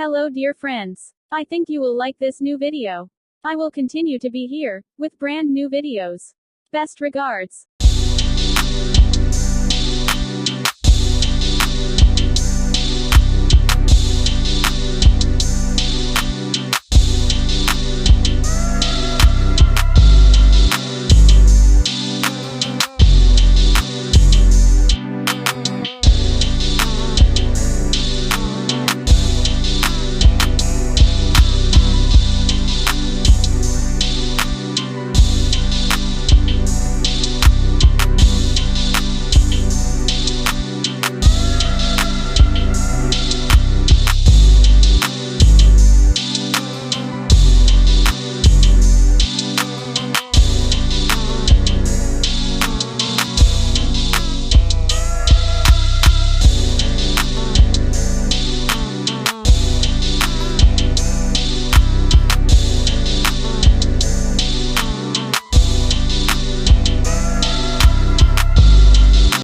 Hello dear friends. I think you will like this new video. I will continue to be here, with brand new videos. Best regards.